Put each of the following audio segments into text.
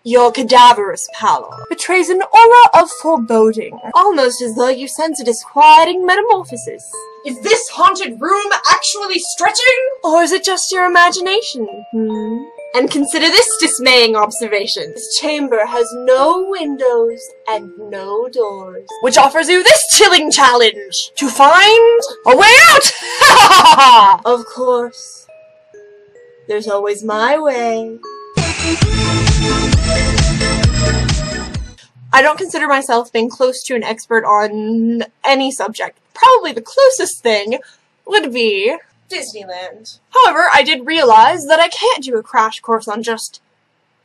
Your cadaverous pallor betrays an aura of foreboding, almost as though you sense a disquieting metamorphosis. Is this haunted room actually stretching? Or is it just your imagination? And consider this dismaying observation. This chamber has no windows and no doors, which offers you this chilling challenge. To find a way out! Of course. There's always my way. I don't consider myself being close to an expert on any subject. Probably the closest thing would be Disneyland. However, I did realize that I can't do a crash course on just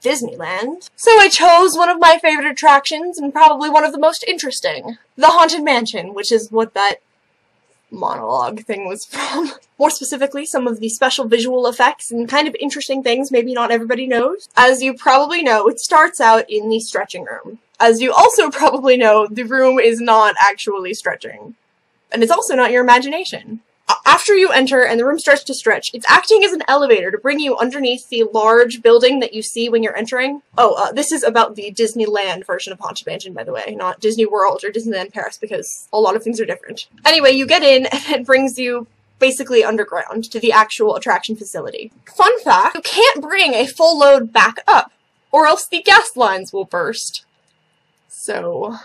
Disneyland. So I chose one of my favorite attractions and probably one of the most interesting. The Haunted Mansion, which is what that monologue thing was from. More specifically, some of the special visual effects and kind of interesting things maybe not everybody knows. As you probably know, it starts out in the stretching room. As you also probably know, the room is not actually stretching. And it's also not your imagination. After you enter and the room starts to stretch, it's acting as an elevator to bring you underneath the large building that you see when you're entering. This is about the Disneyland version of Haunted Mansion, by the way, not Disney World or Disneyland Paris, because a lot of things are different. Anyway, you get in and it brings you basically underground to the actual attraction facility. Fun fact, you can't bring a full load back up, or else the gas lines will burst. So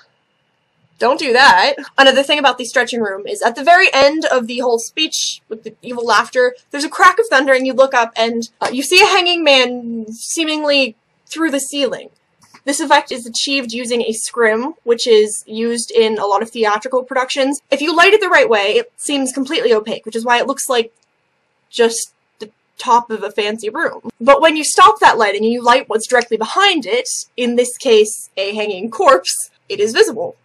don't do that. Another thing about the stretching room is at the very end of the whole speech with the evil laughter, there's a crack of thunder and you look up and you see a hanging man seemingly through the ceiling. This effect is achieved using a scrim, which is used in a lot of theatrical productions. If you light it the right way, it seems completely opaque, which is why it looks like just the top of a fancy room. But when you stop that lighting and you light what's directly behind it, in this case a hanging corpse, it is visible.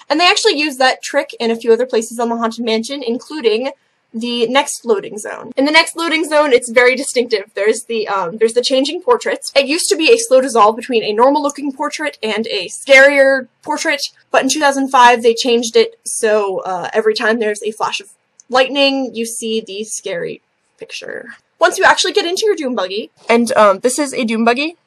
And they actually use that trick in a few other places on the Haunted Mansion, including the next loading zone. In the next loading zone, it's very distinctive. There's the changing portraits. It used to be a slow dissolve between a normal-looking portrait and a scarier portrait, but in 2005 they changed it so every time there's a flash of lightning, you see the scary picture. Once you actually get into your doom buggy, and this is a doom buggy,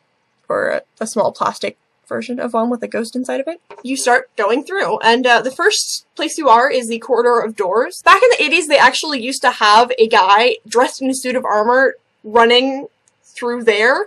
or a small plastic version of one with a ghost inside of it, you start going through, and the first place you are is the corridor of doors. Back in the 80s, they actually used to have a guy dressed in a suit of armor running through there,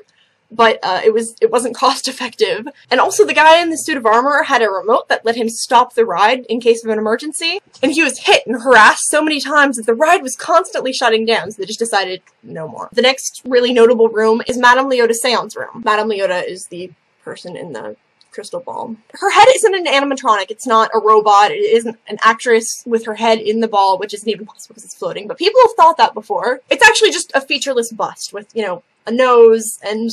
but it wasn't cost effective. And also the guy in the suit of armor had a remote that let him stop the ride in case of an emergency, and he was hit and harassed so many times that the ride was constantly shutting down, so they just decided no more. The next really notable room is Madame Leota's seance room. Madame Leota is the person in the crystal ball. Her head isn't an animatronic, it's not a robot, it isn't an actress with her head in the ball, which isn't even possible because it's floating, but people have thought that before. It's actually just a featureless bust with, you know, a nose and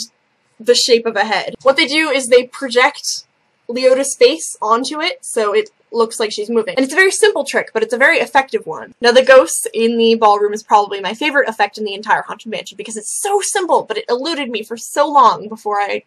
the shape of a head. What they do is they project Leota's face onto it, so it looks like she's moving. And it's a very simple trick, but it's a very effective one. Now, the ghosts in the ballroom is probably my favorite effect in the entire Haunted Mansion because it's so simple, but it eluded me for so long before I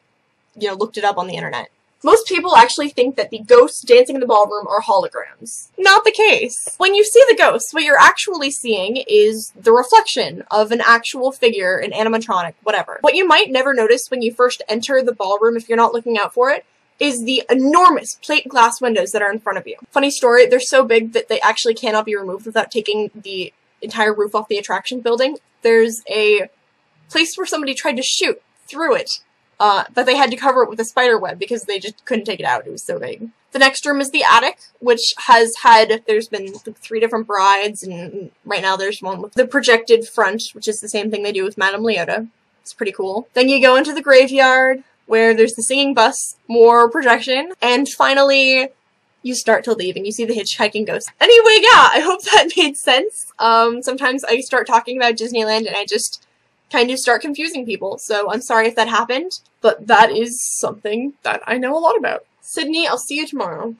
looked it up on the internet. Most people actually think that the ghosts dancing in the ballroom are holograms. Not the case. When you see the ghosts, what you're actually seeing is the reflection of an actual figure, an animatronic, whatever. What you might never notice when you first enter the ballroom, if you're not looking out for it, is the enormous plate glass windows that are in front of you. Funny story, they're so big that they actually cannot be removed without taking the entire roof off the attraction building. There's a place where somebody tried to shoot through it, but they had to cover it with a spider web because they just couldn't take it out. It was so big. The next room is the attic, which there's been 3 different brides, and right now there's one with the projected front, which is the same thing they do with Madame Leota. It's pretty cool. Then you go into the graveyard, where there's the singing bus, more projection, and finally you start to leave and you see the hitchhiking ghost. Anyway, yeah, I hope that made sense. Sometimes I start talking about Disneyland and I just kind of start confusing people, so I'm sorry if that happened, but that is something that I know a lot about. Sydney, I'll see you tomorrow.